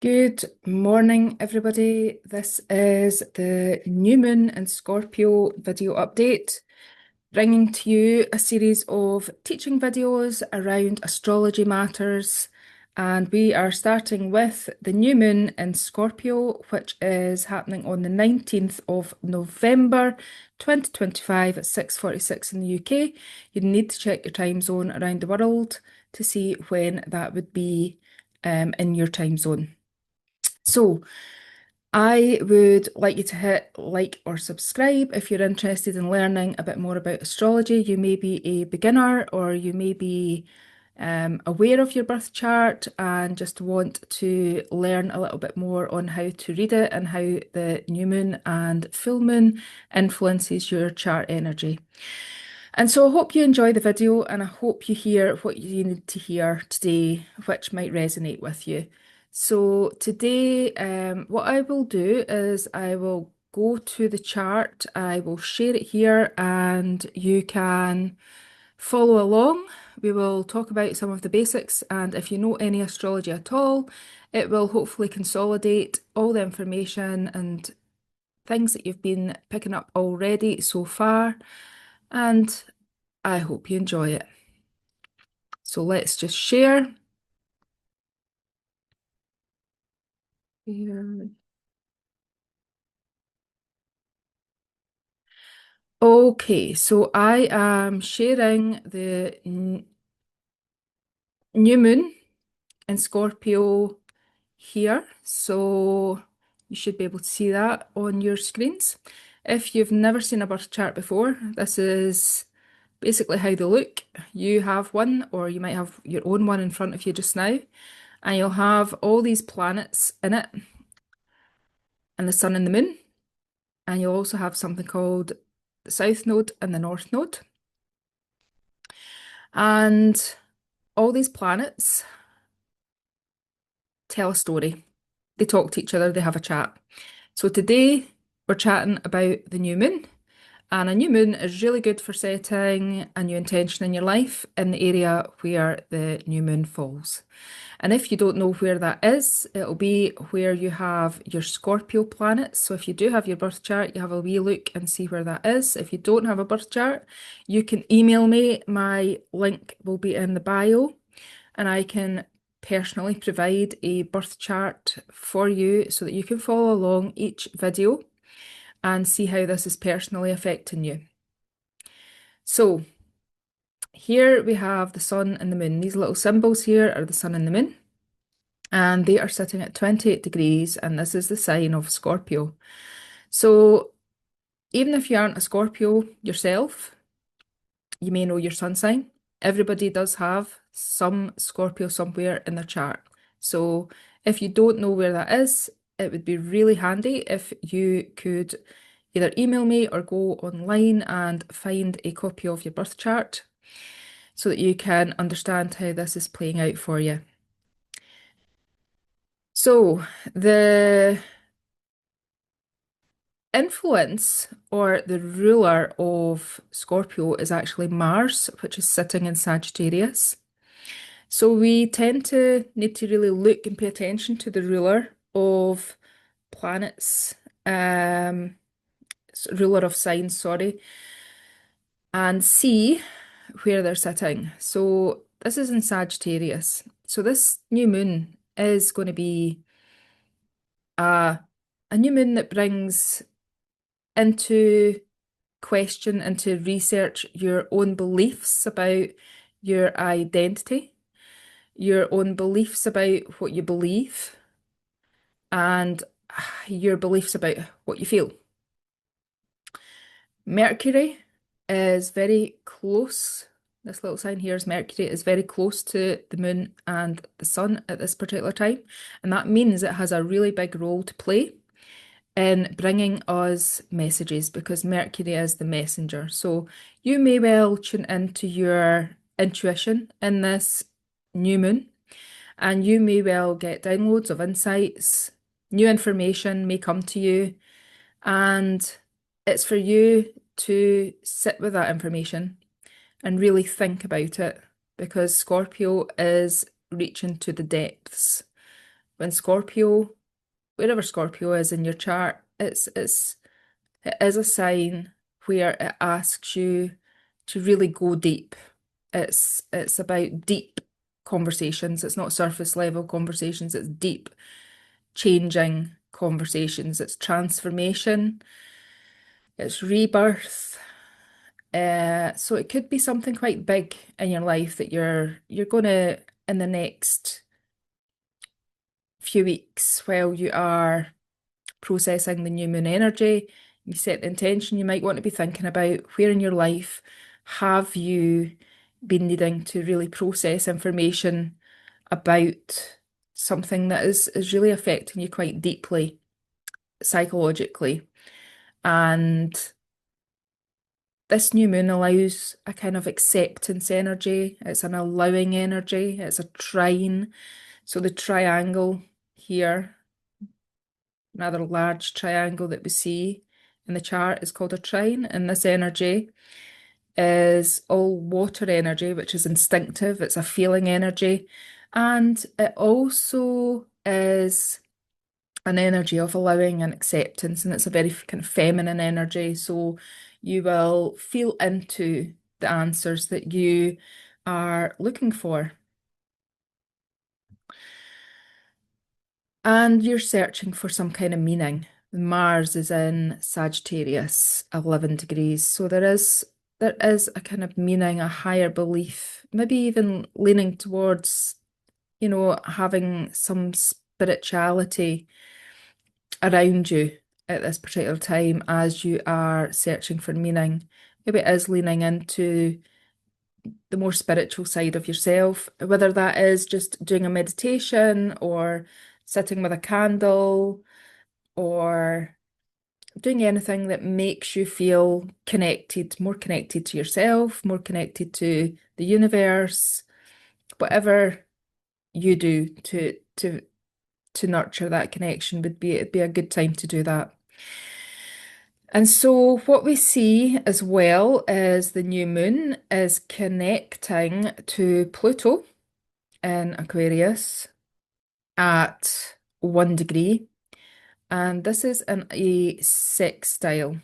Good morning, everybody. This is the new moon and Scorpio video update, bringing to you a series of teaching videos around astrology matters. And we are starting with the new moon in Scorpio, which is happening on the 19th of November 2025 at 6:46 in the UK. You need to check your time zone around the world to see when that would be in your time zone. So I would like you to hit like or subscribe if you're interested in learning a bit more about astrology. You may be a beginner or you may be aware of your birth chart and just want to learn a little bit more on how to read it and how the new moon and full moon influences your chart energy. And so I hope you enjoy the video and I hope you hear what you need to hear today, which might resonate with you. So today, what I will do is I will go to the chart, I will share it here and you can follow along. We will talk about some of the basics, and if you know any astrology at all, it will hopefully consolidate all the information and things that you've been picking up already so far, and I hope you enjoy it. So let's just share. Here. Okay, so I am sharing the new moon in Scorpio here. So you should be able to see that on your screens. If you've never seen a birth chart before, this is basically how they look. You have one, or you might have your own one in front of you just now, and you'll have all these planets in it, and the sun and the moon. And you'll also have something called the South Node and the North Node. And all these planets tell a story. They talk to each other, they have a chat. So today we're chatting about the new moon. And a new moon is really good for setting a new intention in your life in the area where the new moon falls. And if you don't know where that is, it'll be where you have your Scorpio planets. So if you do have your birth chart, you have a wee look and see where that is. If you don't have a birth chart, you can email me. My link will be in the bio, and I can personally provide a birth chart for you so that you can follow along each video and see how this is personally affecting you. So here we have the sun and the moon. These little symbols here are the sun and the moon, and they are sitting at 28 degrees, and this is the sign of Scorpio. So even if you aren't a Scorpio yourself, you may know your sun sign. Everybody does have some Scorpio somewhere in their chart. So if you don't know where that is, it would be really handy if you could either email me or go online and find a copy of your birth chart so that you can understand how this is playing out for you. So the influence or the ruler of Scorpio is actually Mars, which is sitting in Sagittarius. So we tend to need to really look and pay attention to the ruler of planets, ruler of signs, sorry, and see where they're sitting. So this is in Sagittarius. So this new moon is going to be a new moon that brings into question, into research your own beliefs about your identity, your own beliefs about what you believe, and your beliefs about what you feel. Mercury is very close. This little sign here is Mercury is very close to the moon and the sun at this particular time. And that means it has a really big role to play in bringing us messages because Mercury is the messenger. So you may well tune into your intuition in this new moon, and you may well get downloads of insights, new information may come to you, and it's for you to sit with that information and really think about it because Scorpio is reaching to the depths when Scorpio, wherever Scorpio is in your chart, it is a sign where it asks you to really go deep. It's about deep conversations. It's not surface level conversations, it's deep, changing conversations. It's transformation, it's rebirth. So it could be something quite big in your life that you're gonna, in the next few weeks while you are processing the new moon energy, you set the intention, you might want to be thinking about where in your life have you been needing to really process information about something that is really affecting you quite deeply psychologically. And this new moon allows a kind of acceptance energy. It's an allowing energy. It's a trine. So the triangle here, rather large triangle that we see in the chart, is called a trine. And this energy is all water energy, which is instinctive. It's a feeling energy. And it also is an energy of allowing and acceptance, and it's a very kind of feminine energy. So you will feel into the answers that you are looking for. And you're searching for some kind of meaning. Mars is in Sagittarius, 11 degrees. So there is a kind of meaning, a higher belief, maybe even leaning towards, having some spirituality around you at this particular time as you are searching for meaning. Maybe it is leaning into the more spiritual side of yourself, whether that is just doing a meditation or sitting with a candle or doing anything that makes you feel connected, more connected to yourself, more connected to the universe, whatever you do to nurture that connection it'd be a good time to do that. And so what we see as well is the new moon is connecting to Pluto in Aquarius at 1 degree. And this is in a sextile.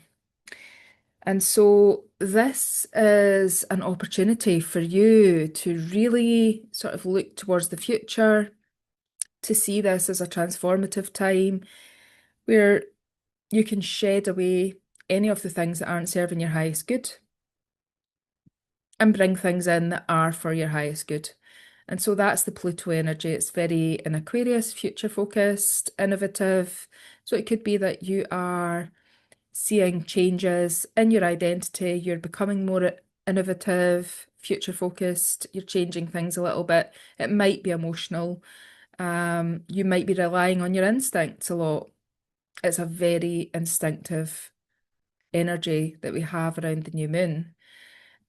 And so this is an opportunity for you to really sort of look towards the future, to see this as a transformative time where you can shed away any of the things that aren't serving your highest good and bring things in that are for your highest good. And so that's the Pluto energy. It's very in Aquarius, future focused, innovative. So it could be that you are seeing changes in your identity, you're becoming more innovative, future focused, you're changing things a little bit. It might be emotional. You might be relying on your instincts a lot. It's a very instinctive energy that we have around the new moon.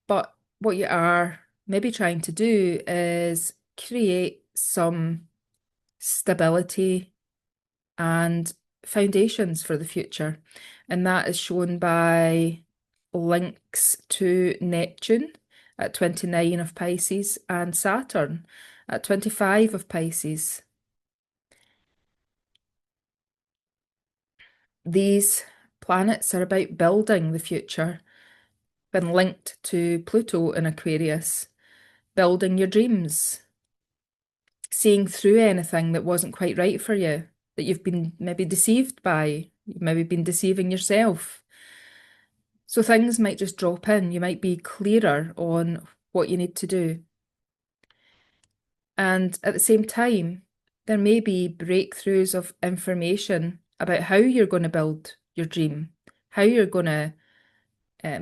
But what you are maybe trying to do is create some stability and foundations for the future. And that is shown by links to Neptune at 29 of Pisces and Saturn at 25 of Pisces. These planets are about building the future, when linked to Pluto in Aquarius, building your dreams, seeing through anything that wasn't quite right for you, that you've been maybe deceived by, you've maybe been deceiving yourself. So things might just drop in. You might be clearer on what you need to do. And at the same time, there may be breakthroughs of information about how you're going to build your dream, how you're going to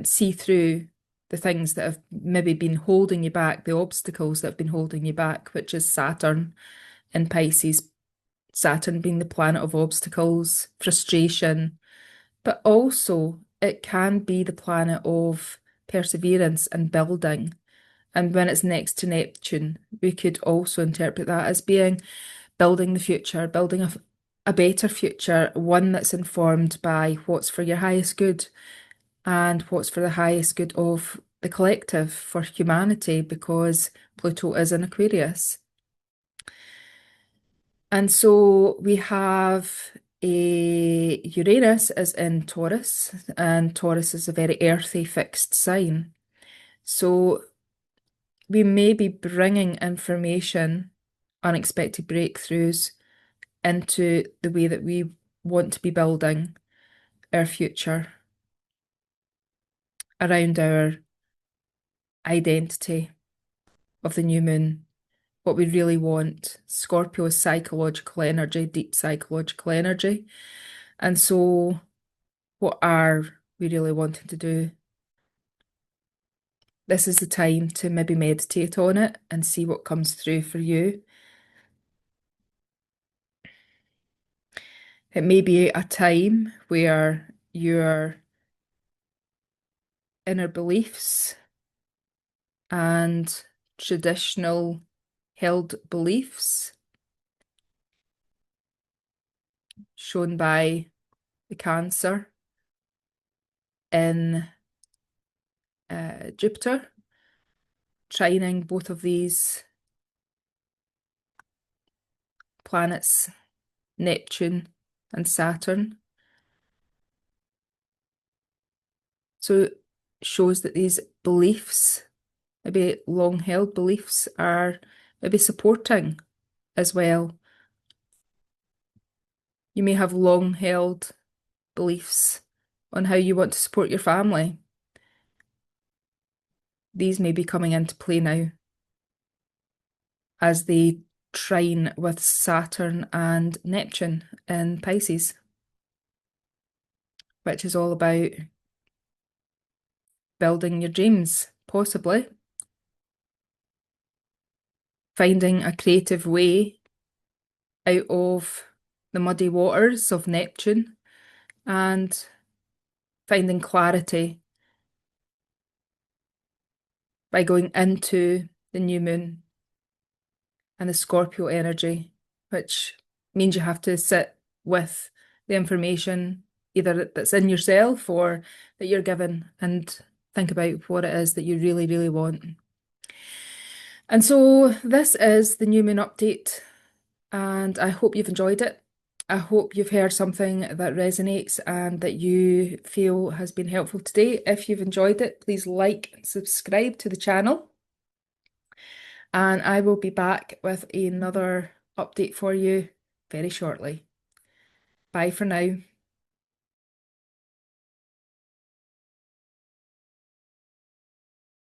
see through the things that have maybe been holding you back, the obstacles that have been holding you back, which is Saturn in Pisces. Saturn being the planet of obstacles, frustration, but also it can be the planet of perseverance and building. And when it's next to Neptune, we could also interpret that as being building the future, building a better future, one that's informed by what's for your highest good and what's for the highest good of the collective, for humanity, because Pluto is in Aquarius. And so we have a Uranus is in Taurus, and Taurus is a very earthy fixed sign. So we may be bringing information, unexpected breakthroughs into the way that we want to be building our future around our identity of the new moon, what we really want. Scorpio is psychological energy, deep psychological energy. And so, what are we really wanting to do? This is the time to maybe meditate on it and see what comes through for you. It may be a time where your inner beliefs and traditional held beliefs shown by the Cancer in Jupiter, trining both of these planets, Neptune and Saturn. So it shows that these beliefs, maybe long-held beliefs, are maybe supporting as well. You may have long-held beliefs on how you want to support your family. These may be coming into play now as they trine with Saturn and Neptune in Pisces, which is all about building your dreams, possibly finding a creative way out of the muddy waters of Neptune and finding clarity by going into the new moon and the Scorpio energy, which means you have to sit with the information either that's in yourself or that you're given and think about what it is that you really, really want. And so this is the new moon update, and I hope you've enjoyed it. I hope you've heard something that resonates and that you feel has been helpful today. If you've enjoyed it, please like and subscribe to the channel. And I will be back with another update for you very shortly. Bye for now.